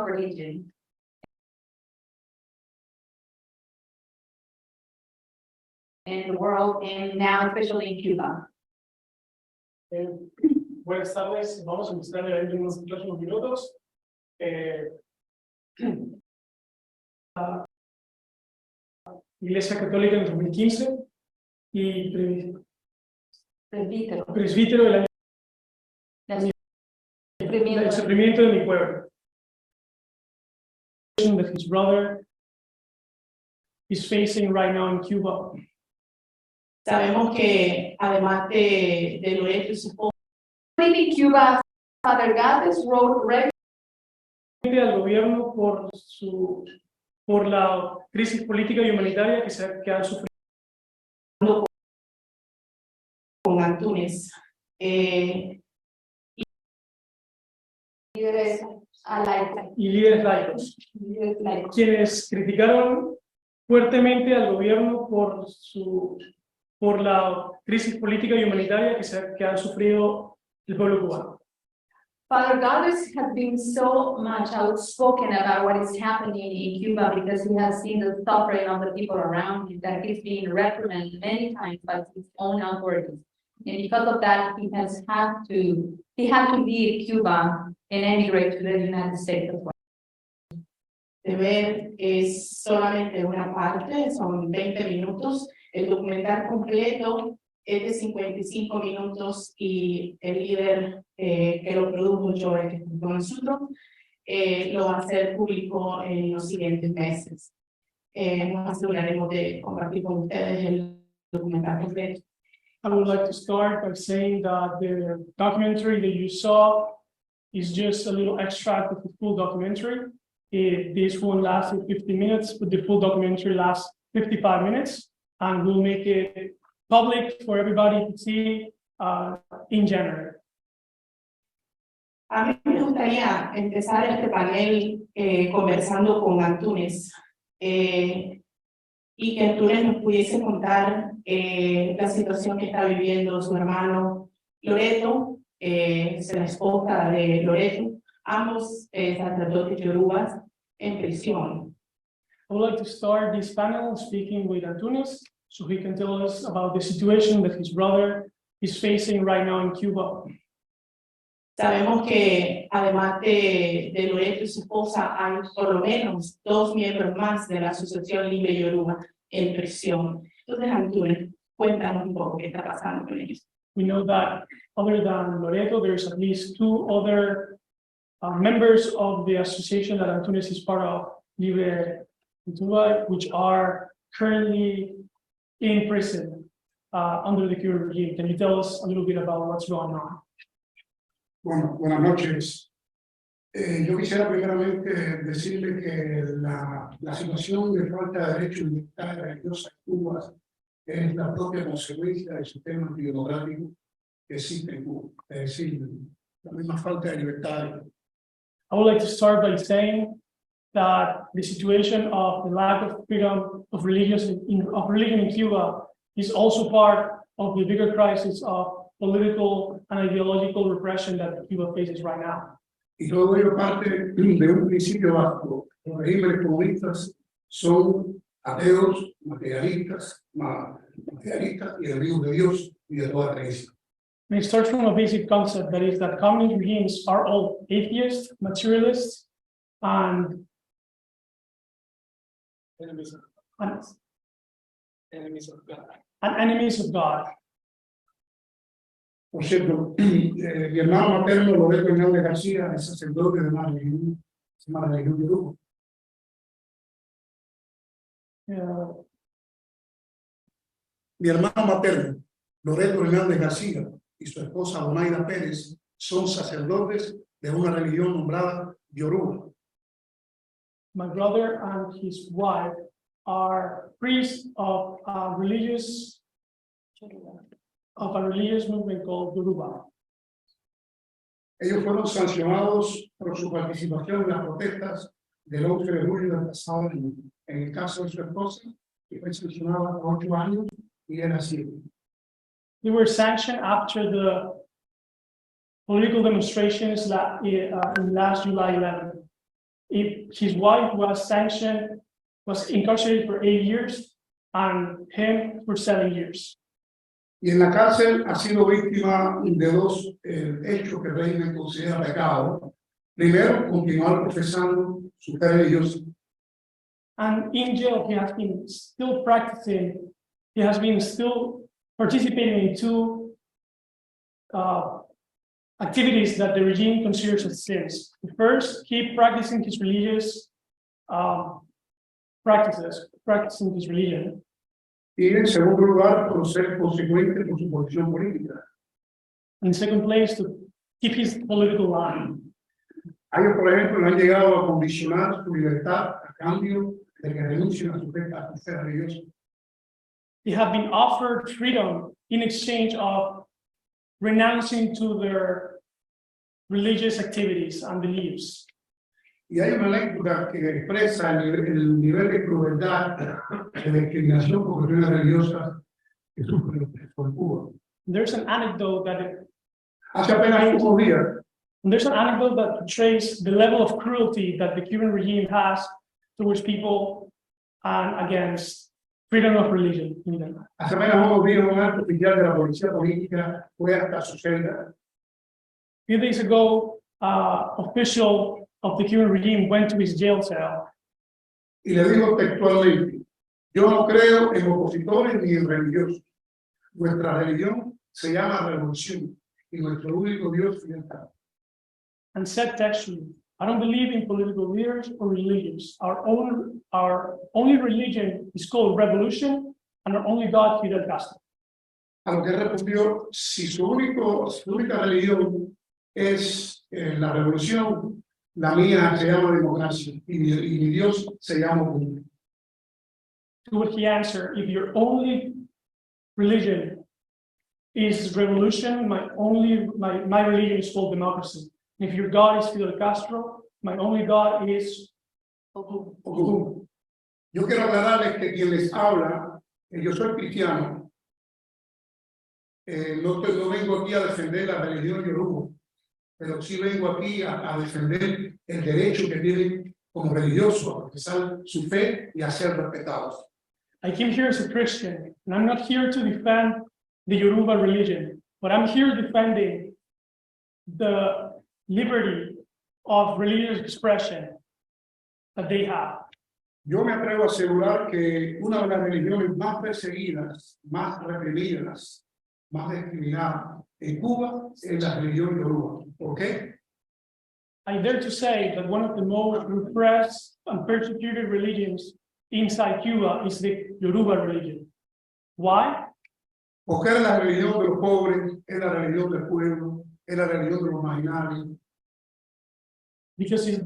religion. In the world, and now especially in Cuba. Buenas tardes, vamos a empezar en unos próximos minutos. La Iglesia Católica en 2015 y presbítero del el sufrimiento de mi pueblo. That his brother is facing right now in Cuba. Sabemos que además de Loreto y su esposa, In Cuba, Father Gades wrote Al gobierno por la crisis política y humanitaria que han sufrido. con Antunes, líderes Y líderes laicos, quienes criticaron fuertemente al gobierno por la crisis política y humanitaria que han sufrido el pueblo cubano. Father Gades has been so much outspoken about what is happening in Cuba because he has seen the suffering of the people around him, that he's being reprimanded many times by his own authorities. And because of that, he had to leave Cuba and emigrate to the United States as well. de ver es solamente una parte, son 20 minutos. El documental completo es de 55 minutos y el líder que lo produjo, Joel, que está con nosotros, lo va a hacer público en los siguientes meses. Nos aseguraremos de compartir con ustedes el documental completo. I would like to start by saying that the documentary that you saw is just a little extract of the full documentary. This one lasted 50 minutes, but the full documentary lasts 55 minutes, and we'll make it public for everybody to see in January. A mí me gustaría empezar este panel conversando con Antunes y que Antunes nos pudiese contar la situación que está viviendo su hermano Loreto, es la esposa de Loreto, ambos sacerdotes yorubas en prisión. I would like to start this panel speaking with Antunes, so he can tell us about the situation that his brother is facing right now in Cuba. Sabemos que además de Loreto y su esposa hay por lo menos 2 miembros más de la Asociación Libre Yoruba en prisión. Entonces, Antunes, cuéntanos un poco qué está pasando con ellos. We know that other than Loreto, there's at least 2 other members of the association that Antunes is part of, Libre Yoruba, which are currently in prison under the Cuban regime. Can you tell us a little bit about what's going on? Bueno, buenas noches. Yo quisiera primeramente decirle que la situación de falta de derechos y libertades religiosas en Cuba es la propia consecuencia del sistema antidemocrático que existe en Cuba. Es decir, la misma falta de libertades. I would like to start by saying that the situation of the lack of freedom of religion in Cuba is also part of the bigger crisis of political and ideological repression that Cuba faces right now. Y todo ello parte de un principio básico. Los regímenes comunistas son ateos, materialistas y enemigos de Dios y de toda creencia. And it starts from a basic concept, that is that communist regimes are all atheists, materialists, and enemies of God. Por cierto, mi hermano materno, Loreto Hernández García, es sacerdote de una religión yoruba. Mi hermano materno, Loreto Hernández García, y su esposa Donaida Pérez son sacerdotes de una religión nombrada Yoruba. My brother and his wife are priests of a religious movement called Yoruba. Ellos fueron sancionados por su participación en las protestas del 11 de julio del pasado año. En el caso de su esposa, que fue sancionada por 8 años y era ciego. They were sanctioned after the political demonstrations in last July 11. His wife was incarcerated for 8 years, and him for 7 years. Y en la cárcel ha sido víctima de dos hechos que el régimen considera pecado. Primero, continuar profesando su fe religiosa. And in jail, he has been still practicing, he has been still participating in two activities that the regime considers as sins. First, keep practicing his religious practicing his religion. Y en segundo lugar, por ser consecuente con su posición política. In second place, to keep his political line. A ellos, por ejemplo, le han llegado a condicionar su libertad a cambio de que renuncien a su fe religiosa. They have been offered freedom in exchange of renouncing to their religious activities and beliefs. Y hay una anécdota que expresa el nivel de crueldad, de discriminación por cuestiones religiosas que sufre por Cuba. There's an anecdote Hace apenas unos días, that portrays the level of cruelty that the Cuban regime has towards people and against freedom of religion. hace apenas unos días un alto oficial de la policía política fue hasta su celda A few days ago, official of the Cuban regime went to his jail cell y le dijo textualmente: yo no creo en opositores ni en religiosos. Nuestra religión se llama revolución y nuestro único Dios es libertad. and said textually, I don't believe in political leaders or religions. Our only religion is called revolution, and our only God, Fidel Castro. A lo que respondió: si su única religión es la revolución, la mía se llama democracia y mi Dios se llama comunismo. To what he answered, if your only religion is revolution, my religion is called democracy. If your God is Fidel Castro, my only God is Yo quiero aclararles que quien les habla, yo soy cristiano, no vengo aquí a defender la religión yoruba, pero sí vengo aquí a defender el derecho que tienen como religiosos a profesar su fe y a ser respetados. I came here as a Christian, and I'm not here to defend the Yoruba religion, but I'm here defending the liberty of religious expression that they have. Yo me atrevo a asegurar que una de las religiones más perseguidas, más reprimidas, más discriminadas en Cuba es la religión yoruba. ¿Por qué? I dare to say that one of the most repressed and persecuted religions inside Cuba is the Yoruba religion. Why? Porque es la religión de los pobres, es la religión del pueblo, es la religión de los marginales. Because it's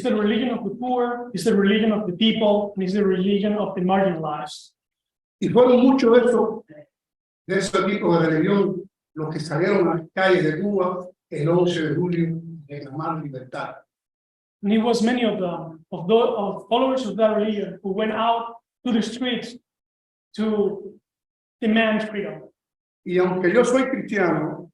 the religion of the poor, it's the religion of the people, and it's the religion of the marginalized. Y fueron muchos de esos tipos de religión los que salieron a las calles de Cuba el 11 de julio de reclamar libertad. And it was many of them, of followers of that religion, who went out to the streets to demand freedom. Y aunque yo soy cristiano,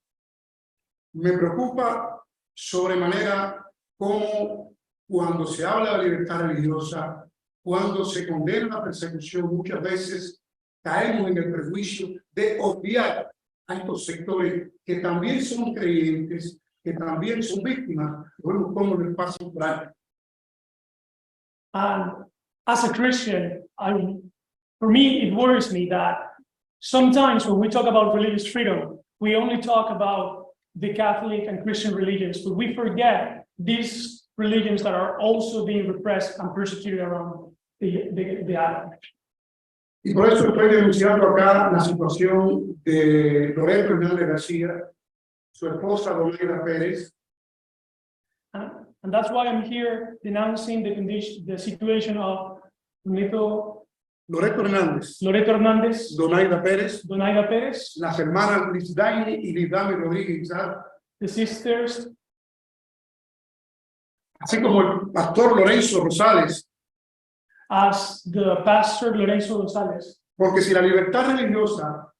me preocupa sobremanera cómo cuando se habla de libertad religiosa, cuando se condena la persecución, muchas veces caemos en el prejuicio de obviar a estos sectores que también son creyentes, que también son víctimas, bueno, como les pasa por ahí. And as a Christian, for me, it worries me that sometimes when we talk about religious freedom, we only talk about the Catholic and Christian religions, but we forget these religions that are also being repressed and persecuted around the island. Y por eso estoy denunciando acá la situación de Loreto Hernández García, su esposa Donaida Pérez, And that's why I'm here denouncing the situation of Loreto Hernández, Loreto Hernández, Donaida Pérez, Donaida Pérez, las hermanas Lisdaini y Lidame Rodríguez, the sisters, así como el pastor Lorenzo Rosales, as the pastor Lorenzo González. porque si la libertad religiosa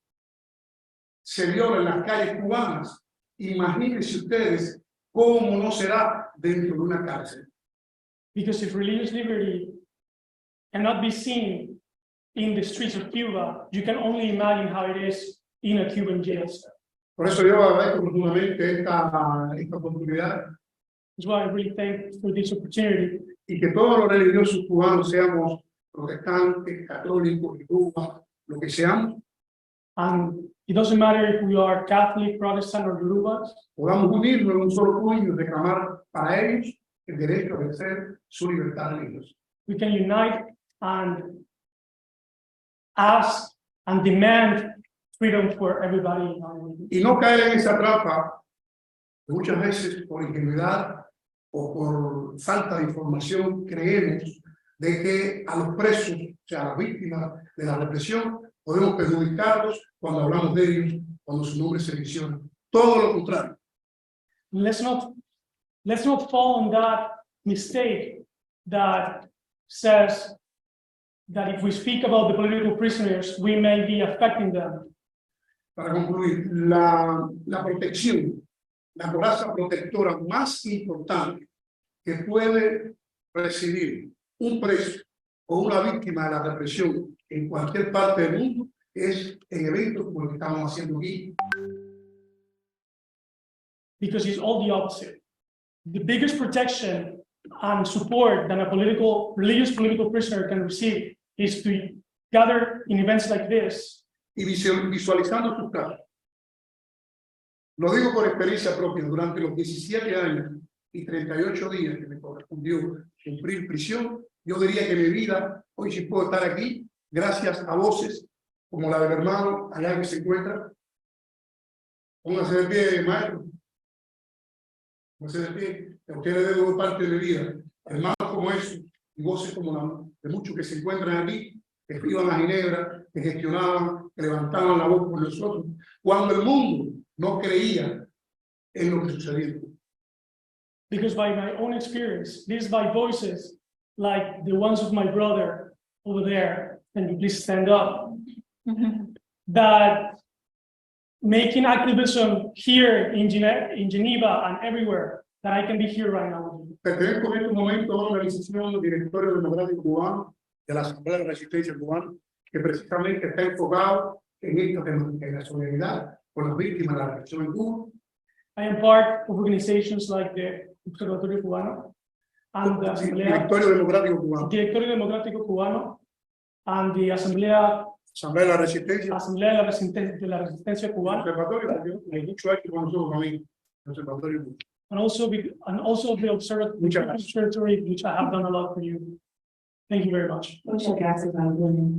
se viola en las calles cubanas, imagínense ustedes cómo no será dentro de una cárcel. Because if religious liberty cannot be seen in the streets of Cuba, you can only imagine how it is in a Cuban jail cell. Por eso yo agradezco profundamente esta oportunidad That's why I really thank for this opportunity. y que todos los religiosos cubanos, seamos protestantes, católicos, Yoruba, lo que seamos, And it doesn't matter if we are Catholic, Protestant, or Yorubas, podamos unirnos en un solo puño y reclamar para ellos el derecho a ejercer su libertad religiosa. we can unite and ask and demand freedom for everybody in our religion. Y no caer en esa trampa, que muchas veces por ingenuidad o por falta de información creemos de que a los presos, o sea, a las víctimas de la represión, podemos perjudicarlos cuando hablamos de ellos, cuando su nombre se menciona. Todo lo contrario. Let's not fall on that mistake that says that if we speak about the political prisoners, we may be affecting them. Para concluir, la protección, la coraza protectora más importante que puede recibir un preso o una víctima de la represión en cualquier parte del mundo es en eventos como el que estamos haciendo aquí. Because it's all the opposite. The biggest protection and support that a religious political prisoner can receive is to gather in events like this Y visualizando sus casos. Lo digo por experiencia propia, durante los 17 años y 38 días que me correspondió cumplir prisión, yo diría que mi vida, hoy sí puedo estar aquí, gracias a voces como la del hermano allá que se encuentra. Póngase de pie, maestro. Póngase de pie. A usted le debo parte de mi vida. Hermanos como esos y voces como la de muchos que se encuentran aquí, que iban a Ginebra, que gestionaban, que levantaban la voz por nosotros, cuando el mundo no creía en lo que sucedía. because by my own experience, these by voices like the ones of my brother over there, can you please stand up, that making activism here in Geneva and everywhere, that I can be here right now with you. Pertenezco en este momento a una organización del Directorio Democrático Cubano, de la Asamblea de Resistencia Cubana, que precisamente está enfocado en la solidaridad con las víctimas de la represión en Cuba. I am part of organizations like the Observatorio Cubano and the Asamblea, Directorio Democrático Cubano, Directorio Democrático Cubano and the Asamblea Asamblea de la Resistencia, de la Resistencia Cubana, Observatorio, porque hay mucho hecho con nosotros también, el Observatorio Cubano. and also the Observatory, which I have done a lot for you. Thank you very much. Muchas gracias, Antonio.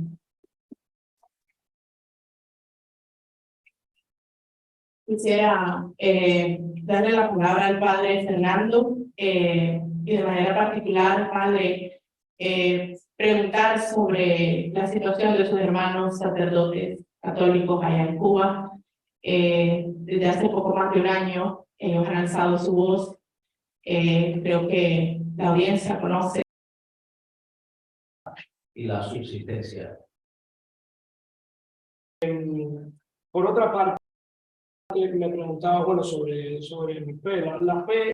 Quisiera darle la palabra al padre Fernando y de manera particular, padre, preguntar sobre la situación de sus hermanos sacerdotes católicos allá en Cuba. Desde hace poco más de un año, ellos han alzado su voz. Creo que la audiencia conoce. Y la subsistencia. Por otra parte, me preguntaba, bueno, sobre mi fe. La fe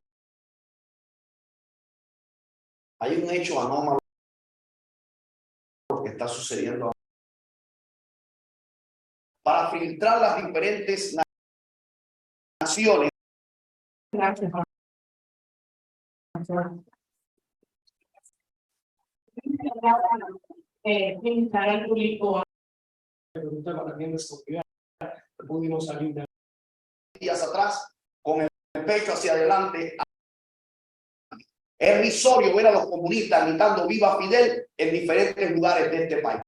Hay un hecho anómalo que está sucediendo para filtrar las diferentes naciones. Gracias. Invitar al público. también de seguridad, pudimos salir de Días atrás, con el pecho hacia adelante. Es risorio ver a los comunistas gritando "Viva Fidel" en diferentes lugares de este país.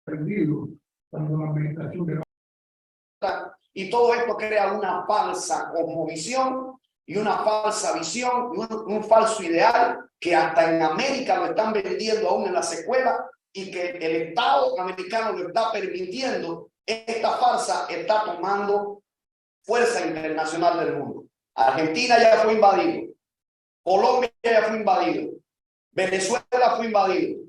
Perdido cuando la administración de Y todo esto crea una falsa cosmovisión y una falsa visión y un falso ideal que hasta en América lo están vendiendo aún en las escuelas y que el Estado americano lo está permitiendo. Esta farsa está tomando fuerza internacional del mundo. Argentina ya fue invadido, Colombia ya fue invadido, Venezuela fue invadido,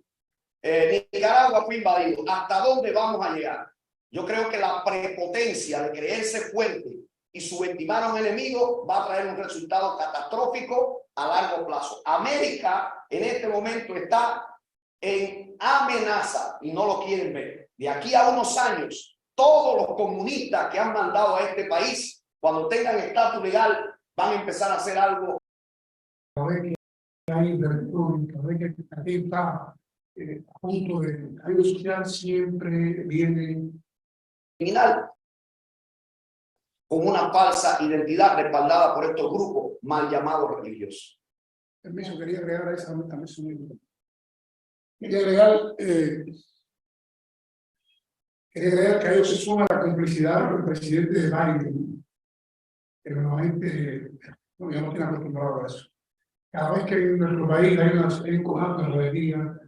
Nicaragua fue invadido. ¿Hasta dónde vamos a llegar? Yo creo que la prepotencia de creerse fuerte y subestimar a un enemigo va a traer un resultado catastrófico a largo plazo. América en este momento está en amenaza y no lo quieren ver. De aquí a unos años, todos los comunistas que han mandado a este país, cuando tengan estatus legal, van a empezar a hacer algo. Hay inversión, que está a punto de algo social, siempre viene Criminal con una falsa identidad respaldada por estos grupos mal llamados religiosos. Permiso, quería agregar a esa también su mismo. Quería agregar que a ellos se suma la complicidad del presidente de Biden, que normalmente no tiene acostumbrado a eso. Cada vez que en nuestro país hay un conato de rebeldía,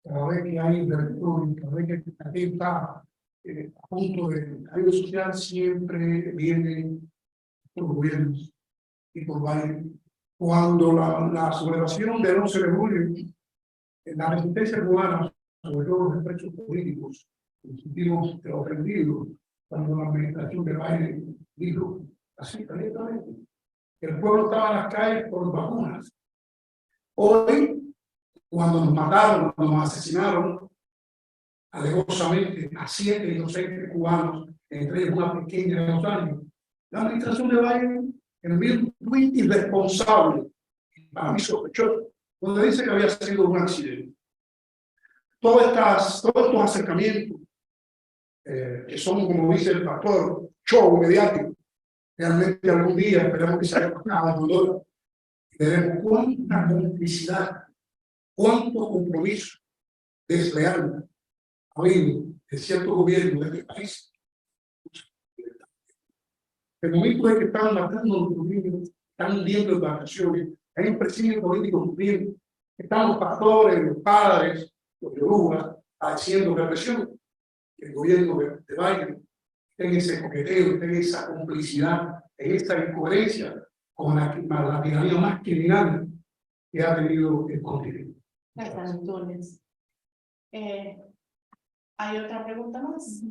cada vez que hay inversión, cada vez que aquí está a punto de algo social, siempre vienen por gobiernos y por Biden. Cuando la sublevación del 11 de julio, la resistencia cubana, sobre todo los presos políticos, nos sentimos ofendidos cuando la administración de Biden dijo así, abiertamente, que el pueblo estaba en las calles por vacunas. Hoy, cuando nos mataron, cuando nos asesinaron, alevosamente a 7 inocentes cubanos, entre ellos una pequeña de 2 años, la administración de Biden envió un tuit irresponsable, para mí sospechoso, donde dice que había sido un accidente. Todos estos acercamientos, que son, como dice el pastor, show mediático, realmente algún día esperamos que se haya pasado dolor. Veremos cuánta complicidad, cuánto compromiso desleal ha habido de cierto gobierno de este país. El momento en que están matando a los niños, están hundiendo en vacaciones, hay un presidente político sufriendo, están los pastores, los padres, los yoruba, haciendo represión. El gobierno de Biden en ese coqueteo, en esa complicidad, en esa incoherencia con la tiranía más criminal que ha tenido el continente. Gracias, Antunes. ¿Hay otra pregunta más?